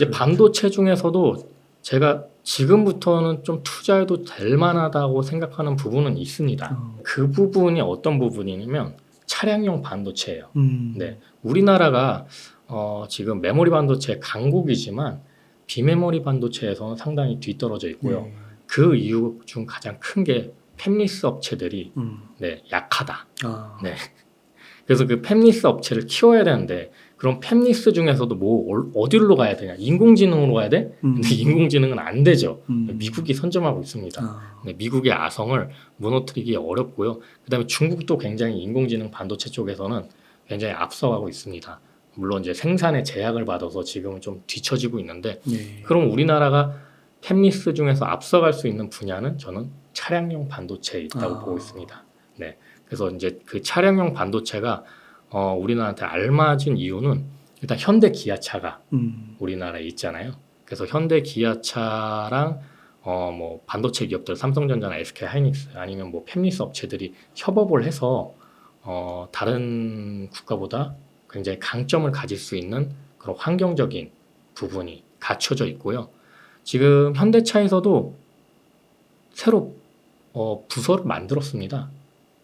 이제 반도체 중에서도 제가 지금부터는 좀 투자해도 될 만하다고 생각하는 부분은 있습니다. 그 부분이 어떤 부분이냐면 차량용 반도체예요. 네, 우리나라가 지금 메모리 반도체 강국이지만 비메모리 반도체에서는 상당히 뒤떨어져 있고요. 그 이유 중 가장 큰 게 팹리스 업체들이 네, 약하다. 네. 그래서 그 팹리스 업체를 키워야 되는데 그럼 팹리스 중에서도 뭐 어디로 가야 되냐? 인공지능으로 가야 돼? 근데 인공지능은 안 되죠. 미국이 선점하고 있습니다. 네, 미국의 아성을 무너뜨리기 어렵고요. 그다음에 중국도 굉장히 인공지능 반도체 쪽에서는 굉장히 앞서가고 있습니다. 물론 이제 생산에 제약을 받아서 지금은 좀 뒤처지고 있는데 그럼 우리나라가 팹리스 중에서 앞서갈 수 있는 분야는 저는 차량용 반도체에 있다고 보고 있습니다. 네, 그래서 이제 그 차량용 반도체가 우리나라한테 알맞은 이유는 일단 현대 기아차가 우리나라에 있잖아요. 그래서 현대 기아차랑 뭐 반도체 기업들 삼성전자나 SK 하이닉스 아니면 뭐 팹리스 업체들이 협업을 해서 다른 국가보다 굉장히 강점을 가질 수 있는 그런 환경적인 부분이 갖춰져 있고요. 지금 현대차에서도 새로 부서를 만들었습니다.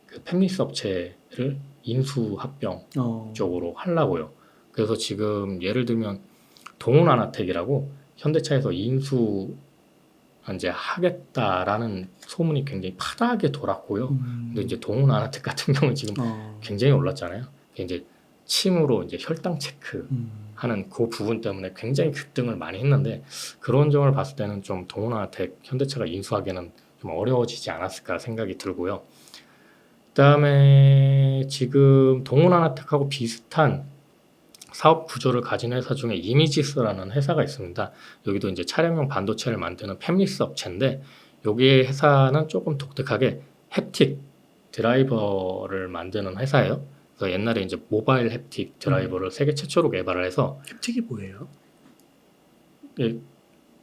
그 팹리스 업체를 인수합병 쪽으로 하려고요. 그래서 지금 예를 들면 동훈아나텍이라고 현대차에서 인수 이제 하겠다라는 소문이 굉장히 파다하게 돌았고요. 근데 이제 동훈아나텍 같은 경우는 지금 굉장히 올랐잖아요. 이제 침으로 이제 혈당 체크 하는 그 부분 때문에 굉장히 급등을 많이 했는데 그런 점을 봤을 때는 좀 동훈아나텍 현대차가 인수하기는 좀 어려워지지 않았을까 생각이 들고요. 그다음에 지금 동훈아나텍하고 비슷한 사업 구조를 가진 회사 중에 이미지스라는 회사가 있습니다. 여기도 이제 차량용 반도체를 만드는 팹리스 업체인데 여기 회사는 조금 독특하게 햅틱 드라이버를 만드는 회사예요. 그래서 옛날에 이제 모바일 햅틱 드라이버를 세계 최초로 개발을 해서 햅틱이 뭐예요?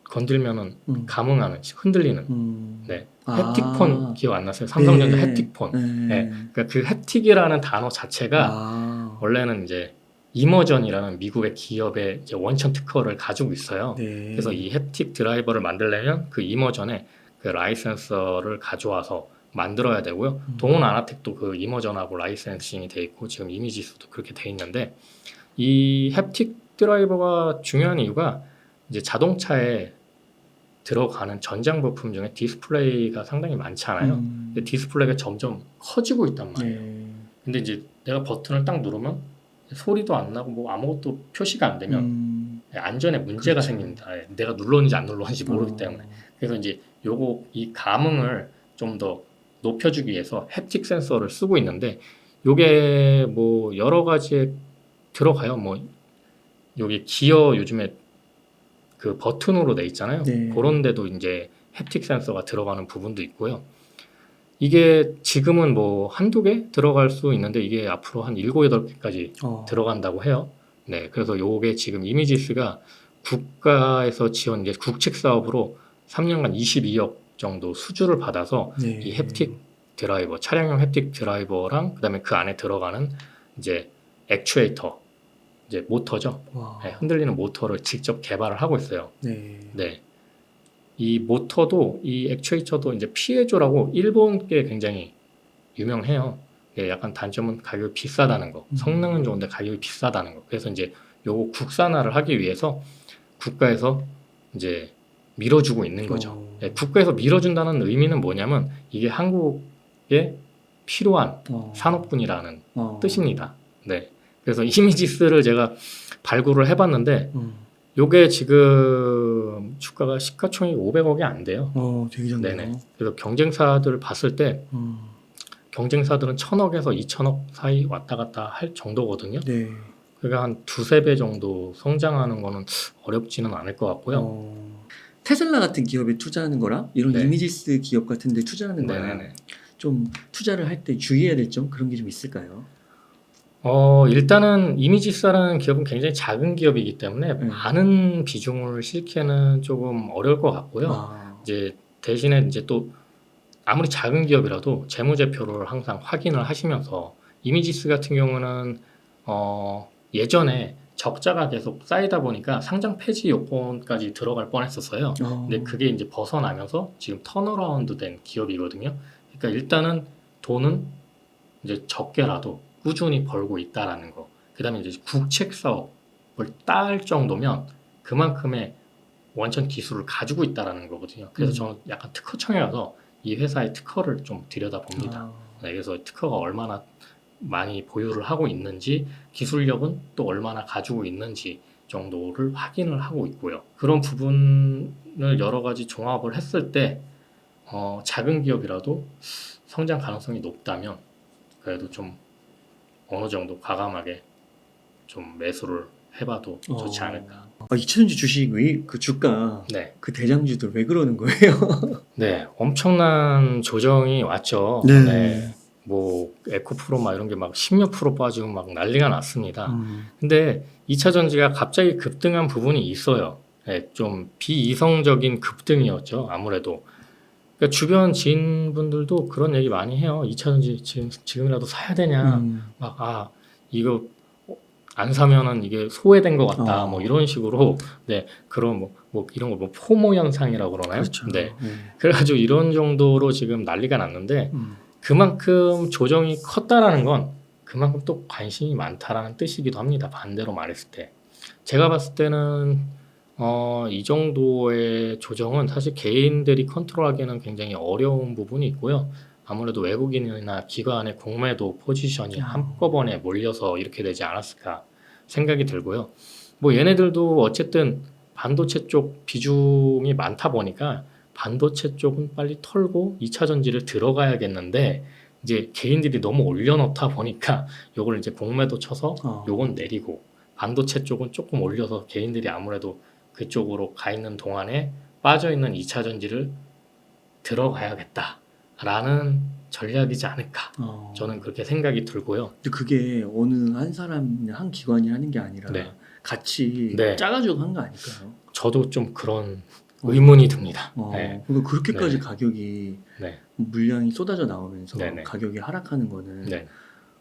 건들면은 감응하는, 흔들리는. 네. 햅틱폰 기억 안 나세요? 삼성전자 햅틱폰. 네. 그러니까 그 햅틱이라는 단어 자체가 원래는 이제 이머전이라는 미국의 기업의 이제 원천 특허를 가지고 있어요. 그래서 이 햅틱 드라이버를 만들려면 그 이머전에 그 라이센서를 가져와서 만들어야 되고요. 동훈아나텍도 그 이머전하고 라이센싱이 돼 있고 지금 이미지스도 그렇게 돼 있는데 이 햅틱 드라이버가 중요한 이유가 이제 자동차에 들어가는 전장 부품 중에 디스플레이가 상당히 많잖아요. 근데 디스플레이가 점점 커지고 있단 말이에요. 근데 이제 내가 버튼을 딱 누르면 소리도 안 나고 뭐 아무것도 표시가 안 되면 안전에 문제가 생깁니다. 내가 눌렀는지 안 눌렀는지 모르기 때문에. 그래서 이제 이 감응을 좀 더 높여주기 위해서 햅틱 센서를 쓰고 있는데 요게 뭐 여러 가지에 들어가요. 뭐 여기 기어 요즘에 그 버튼으로 돼 있잖아요. 그런 데도 이제 햅틱 센서가 들어가는 부분도 있고요. 이게 지금은 뭐 한두 개 들어갈 수 있는데 이게 앞으로 한 7, 8개까지 들어간다고 해요. 네. 그래서 요게 지금 이미지스가 국가에서 지원 이제 국책 사업으로 3년간 22억 정도 수주를 받아서 이 햅틱 드라이버, 차량용 햅틱 드라이버랑 그다음에 그 안에 들어가는 이제 액추에이터, 이제 모터죠. 네, 흔들리는 모터를 직접 개발을 하고 있어요. 네. 이 모터도 이 액추에이터도 이제 피에조라고 일본계 굉장히 유명해요. 약간 단점은 가격이 비싸다는 거. 성능은 좋은데 가격이 비싸다는 거. 그래서 이제 요거 국산화를 하기 위해서 국가에서 이제 밀어주고 있는 거죠. 국가에서 밀어준다는 의미는 뭐냐면 이게 한국에 필요한 산업군이라는 뜻입니다. 네. 그래서 이미지스를 제가 발굴을 해봤는데 요게 지금 주가가 시가총액이 500억이 안 돼요. 되게 작네요. 네네. 그래서 경쟁사들을 봤을 때 경쟁사들은 1000억에서 2000억 사이 왔다 갔다 할 정도거든요. 그러니까 한 두세 배 정도 성장하는 거는 어렵지는 않을 것 같고요. 테슬라 같은 기업에 투자하는 거랑 이런 이미지스 기업 같은 데 투자하는 거랑 좀 투자를 할 때 주의해야 될 점 그런 게 좀 있을까요? 일단은 이미지스라는 기업은 굉장히 작은 기업이기 때문에 많은 비중을 실기에는 조금 어려울 것 같고요. 이제 대신에 이제 또 아무리 작은 기업이라도 재무제표를 항상 확인을 하시면서 이미지스 같은 경우는 예전에 적자가 계속 쌓이다 보니까 상장 폐지 요건까지 들어갈 뻔했었어요. 근데 그게 이제 벗어나면서 지금 턴어라운드 된 기업이거든요. 그러니까 일단은 돈은 이제 적게라도 꾸준히 벌고 있다라는 거. 그다음에 이제 국책 사업을 딸 정도면 그만큼의 원천 기술을 가지고 있다라는 거거든요. 그래서 저는 약간 특허청에 가서 이 회사의 특허를 좀 들여다봅니다. 네, 그래서 특허가 얼마나 많이 보유를 하고 있는지, 기술력은 또 얼마나 가지고 있는지 정도를 확인을 하고 있고요. 그런 부분을 여러 가지 종합을 했을 때 작은 기업이라도 성장 가능성이 높다면 그래도 좀 어느 정도 과감하게 좀 매수를 해봐도 좋지 않을까. 이차전지 주식 그 주가 네. 그 대장주들 왜 그러는 거예요? 네, 엄청난 조정이 왔죠. 네. 네. 뭐 에코프로 막 이런 게 막 10몇 프로 빠지고 막 난리가 났습니다. 근데 2차 전지가 갑자기 급등한 부분이 있어요. 네, 좀 비이성적인 급등이었죠. 아무래도. 그러니까 주변 지인분들도 그런 얘기 많이 해요. 2차 전지 지금이라도 사야 되냐. 막 이거 안 사면은 이게 소외된 것 같다. 뭐 이런 식으로 네 그런 뭐 이런 거 뭐 포모 현상이라고 그러나요? 그렇죠. 네. 그래가지고 이런 정도로 지금 난리가 났는데. 그만큼 조정이 컸다라는 건 그만큼 또 관심이 많다라는 뜻이기도 합니다. 반대로 말했을 때. 제가 봤을 때는 이 정도의 조정은 사실 개인들이 컨트롤하기에는 굉장히 어려운 부분이 있고요. 아무래도 외국인이나 기관의 공매도 포지션이 한꺼번에 몰려서 이렇게 되지 않았을까 생각이 들고요. 뭐 얘네들도 어쨌든 반도체 쪽 비중이 많다 보니까 반도체 쪽은 빨리 털고 2차 전지를 들어가야겠는데 이제 개인들이 너무 올려놓다 보니까 요걸 이제 공매도 쳐서 요건 내리고 반도체 쪽은 조금 올려서 개인들이 아무래도 그쪽으로 가 있는 동안에 빠져있는 2차 전지를 들어가야겠다라는 전략이지 않을까 저는 그렇게 생각이 들고요. 근데 그게 어느 한 사람 한 기관이 하는 게 아니라 네. 같이 네. 짜가지고 한 거 아닐까요? 저도 좀 그런 의문이 듭니다. 네. 그러니까 그렇게까지 네. 가격이 네. 물량이 쏟아져 나오면서 네네. 가격이 하락하는 거는 네.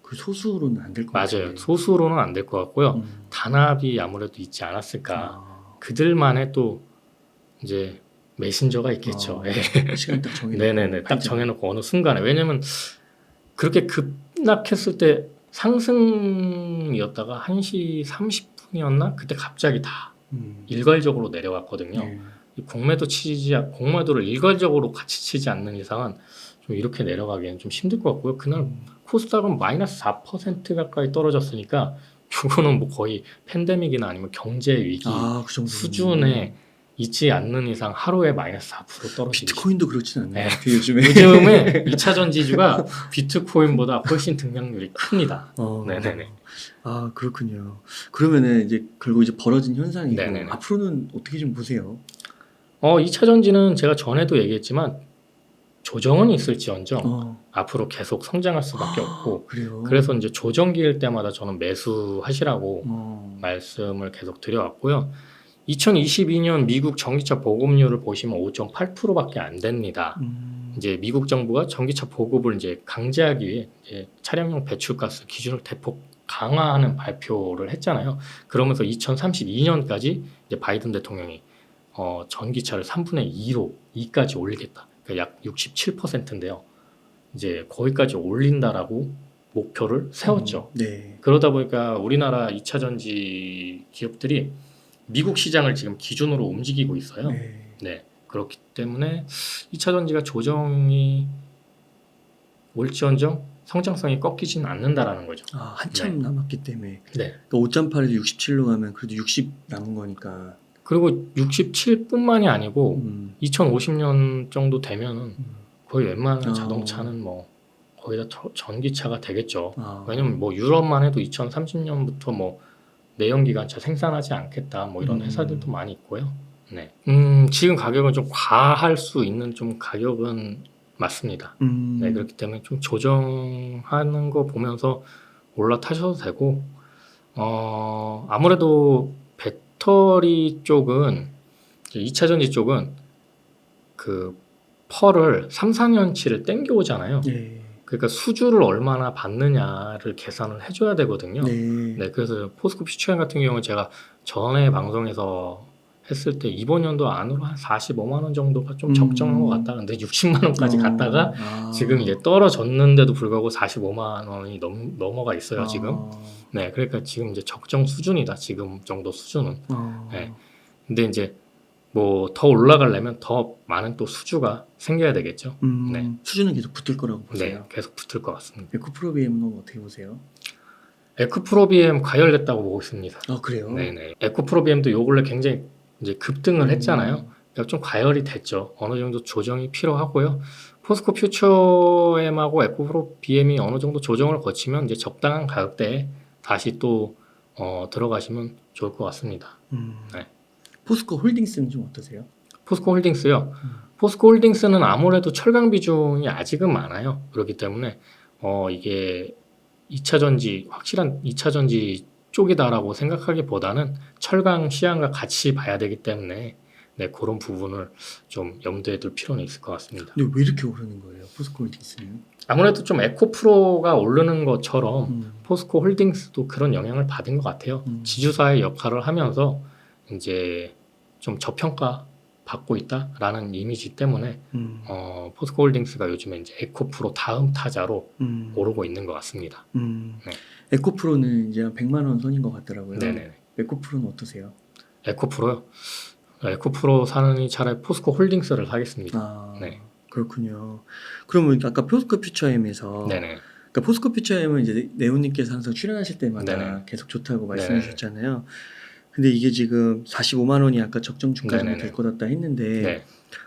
그 소수로는 안 될 것 같아요. 맞아요. 소수로는 안 될 것 같고요. 단합이 아무래도 있지 않았을까. 그들만의 또 이제 메신저가 있겠죠. 시간 딱 정해놓고. 네네네. 딱 정해놓고 어느 순간에. 왜냐면 그렇게 급락했을 때 상승이었다가 1시 30분이었나? 그때 갑자기 다 일괄적으로 내려갔거든요. 이 공매도를 일괄적으로 같이 치지 않는 이상은 좀 이렇게 내려가기에는 좀 힘들 것 같고요. 그날 코스닥은 마이너스 4% 가까이 떨어졌으니까 그거는 뭐 거의 팬데믹이나 아니면 경제 위기 그 정도는. 수준에 있지 않는 이상 하루에 마이너스 4% 떨어지기. 비트코인도 그렇진 않나요? 네. 그 요즘에. 요즘에 2차 전지주가 비트코인보다 훨씬 등락률이 큽니다. 네네네. 그렇군요. 그러면은 이제 결국 이제 벌어진 현상이고 네네네. 앞으로는 어떻게 좀 보세요? 2차 전지는 제가 전에도 얘기했지만 조정은 있을지언정 앞으로 계속 성장할 수밖에 없고 그래요? 그래서 이제 조정기일 때마다 저는 매수하시라고 말씀을 계속 드려왔고요. 2022년 미국 전기차 보급률을 보시면 5.8%밖에 안 됩니다. 이제 미국 정부가 전기차 보급을 이제 강제하기 위해 이제 차량용 배출가스 기준을 대폭 강화하는 발표를 했잖아요. 그러면서 2032년까지 이제 바이든 대통령이 전기차를 3분의 2까지 올리겠다. 그러니까 약 67%인데요. 이제 거기까지 올린다라고 목표를 세웠죠. 네. 그러다 보니까 우리나라 2차 전지 기업들이 미국 시장을 지금 기준으로 움직이고 있어요. 네. 그렇기 때문에 2차 전지가 조정이 올지언정 성장성이 꺾이지는 않는다라는 거죠. 한참 남았기 때문에. 네. 그러니까 5.8에서 67로 가면 그래도 60 남은 거니까. 그리고 67뿐만이 아니고 2050년 정도 되면은 거의 웬만한 자동차는 뭐 거의 다 전기차가 되겠죠. 왜냐면 뭐 유럽만 해도 2030년부터 뭐 내연기관차 생산하지 않겠다 뭐 이런 회사들도 많이 있고요. 네. 지금 가격은 좀 과할 수 있는 좀 가격은 맞습니다. 네, 그렇기 때문에 좀 조정하는 거 보면서 올라타셔도 되고 아무래도 배터리 쪽은 2차 전지 쪽은 그 펄을 3, 4년치를 땡겨오잖아요. 네. 그러니까 수주를 얼마나 받느냐를 계산을 해줘야 되거든요. 네. 네, 그래서 포스코 퓨처엠 같은 경우는 제가 전에 방송에서 했을 때 이번 연도 안으로 한 45만 원 정도가 좀 적정한 것 같다. 근데 60만 원까지 갔다가 지금 이제 떨어졌는데도 불구하고 45만 원이 넘어가 있어요, 지금. 네, 그러니까 지금 이제 적정 수준이다. 지금 정도 수준은. 네. 근데 이제 뭐 더 올라가려면 더 많은 또 수주가 생겨야 되겠죠. 네. 수주는 계속 붙을 거라고 보세요? 네, 계속 붙을 것 같습니다. 에코프로비엠은 어떻게 보세요? 에코프로비엠 과열됐다고 보고 있습니다. 아, 그래요? 네네. 에코프로비엠도 요 근래 굉장히 이제 급등을 했잖아요. 그러니까 좀 과열이 됐죠. 어느 정도 조정이 필요하고요. 포스코 퓨처엠하고 에코프로비엠이 어느 정도 조정을 거치면 이제 적당한 가격대에 다시 또 들어가시면 좋을 것 같습니다. 네. 포스코 홀딩스는 좀 어떠세요? 포스코 홀딩스요. 포스코 홀딩스는 아무래도 철강 비중이 아직은 많아요. 그렇기 때문에 이게 2차 전지, 확실한 2차 전지 쪽이다라고 생각하기보다는 철강 시황과 같이 봐야 되기 때문에 네, 그런 부분을 좀 염두에 둘 필요는 있을 것 같습니다. 근데 왜 이렇게 오르는 거예요? 포스코 홀딩스는? 아무래도 좀 에코프로가 오르는 것처럼 포스코 홀딩스도 그런 영향을 받은 것 같아요. 지주사의 역할을 하면서 이제 좀 저평가 받고 있다라는 이미지 때문에 포스코 홀딩스가 요즘에 이제 에코프로 다음 타자로 오르고 있는 것 같습니다. 네. 에코프로는 이제 한 100만 원 선인 것 같더라고요. 네네. 에코프로는 어떠세요? 에코프로요? 에코프로 사느니 차라리 포스코 홀딩스를 사겠습니다. 네. 그렇군요. 그러면 아까 포스코 퓨처엠에서 네네. 그러니까 포스코 퓨처엠은 이제 네오님께서 항상 출연하실 때마다 네네. 계속 좋다고 말씀해 주셨잖아요. 근데 이게 지금 45만 원이 아까 적정 주가 정도 될 것 같다 했는데 네.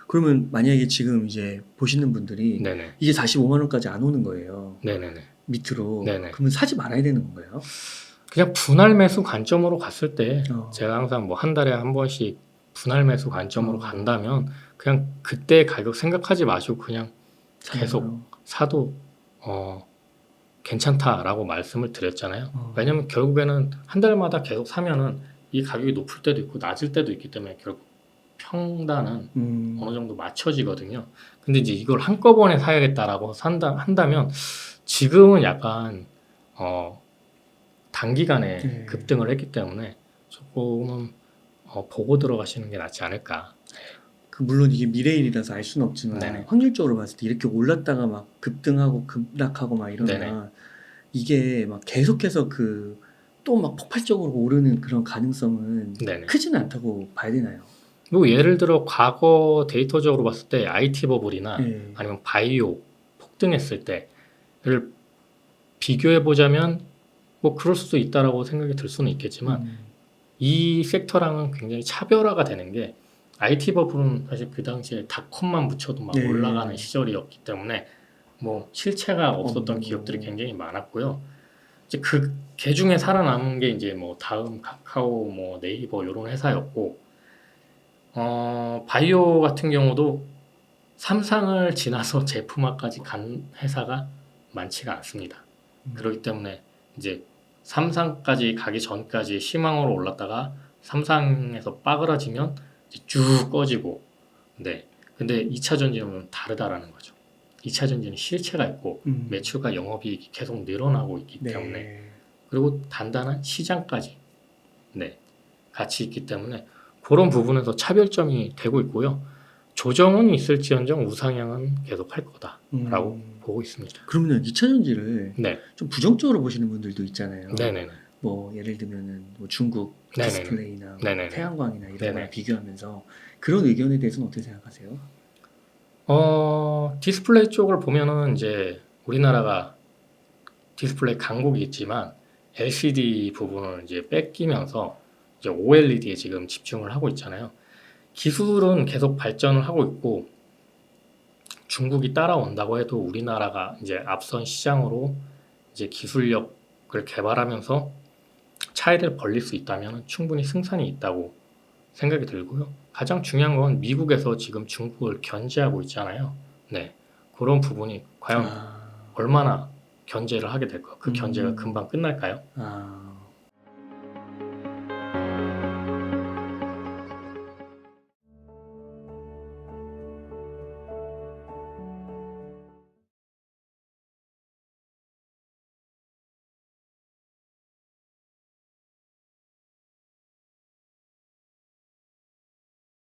그러면 만약에 지금 이제 보시는 분들이 네네. 이게 45만 원까지 안 오는 거예요. 네네네. 밑으로. 네네. 그러면 사지 말아야 되는 건가요? 그냥 분할 매수 관점으로 갔을 때 제가 항상 뭐 한 달에 한 번씩 분할 매수 관점으로 간다면 그냥 그때 가격 생각하지 마시고 그냥 계속 사도 괜찮다라고 말씀을 드렸잖아요. 왜냐면 결국에는 한 달마다 계속 사면은 이 가격이 높을 때도 있고 낮을 때도 있기 때문에 결국 평단은 어느 정도 맞춰지거든요. 근데 이제 이걸 한꺼번에 사야겠다라고 한다면 지금은 약간 단기간에 급등을 했기 때문에 조금은 보고 들어가시는 게 낫지 않을까. 물론 이게 미래일이라서 알 수는 없지만 네네. 확률적으로 봤을 때 이렇게 올랐다가 막 급등하고 급락하고 막 이러면 네네. 이게 막 계속해서 또 막 폭발적으로 오르는 그런 가능성은 네네. 크지는 않다고 봐야 되나요? 뭐 예를 들어 과거 데이터적으로 봤을 때 IT 버블이나 아니면 바이오 폭등했을 때를 비교해 보자면 뭐 그럴 수도 있다라고 생각이 들 수는 있겠지만 이 섹터랑은 굉장히 차별화가 되는 게 IT 버블은 사실 그 당시에 닷컴만 붙여도 막 올라가는 시절이었기 때문에 뭐 실체가 없었던 기업들이 굉장히 많았고요. 이제 그 중에 살아남은 게 이제 뭐 다음 카카오, 뭐 네이버 이런 회사였고, 바이오 같은 경우도 삼상을 지나서 제품화까지 간 회사가 많지가 않습니다. 그렇기 때문에 이제 삼상까지 가기 전까지 희망으로 올랐다가 삼상에서 빠그라지면 이제 쭉 꺼지고, 네. 근데 2차 전지는 다르다라는 거죠. 2차 전지는 실체가 있고 매출과 영업이익이 계속 늘어나고 있기 때문에 그리고 단단한 시장까지 같이 있기 때문에 그런 부분에서 차별점이 되고 있고요. 조정은 있을지언정 우상향은 계속 할 거다라고 보고 있습니다. 그러면 2차 전지를 좀 부정적으로 보시는 분들도 있잖아요. 네네네. 뭐 예를 들면은 뭐 중국 디스플레이나 네네네. 태양광이나 이런 거랑 비교하면서 그런 의견에 대해서는 어떻게 생각하세요? 디스플레이 쪽을 보면은 이제 우리나라가 디스플레이 강국이 있지만 LCD 부분을 이제 뺏기면서 이제 OLED에 지금 집중을 하고 있잖아요. 기술은 계속 발전을 하고 있고 중국이 따라온다고 해도 우리나라가 이제 앞선 시장으로 이제 기술력을 개발하면서 차이를 벌릴 수 있다면 충분히 승산이 있다고 생각이 들고요. 가장 중요한 건 미국에서 지금 중국을 견제하고 있잖아요. 네, 그런 부분이 과연 얼마나 견제를 하게 될까? 그 견제가 금방 끝날까요?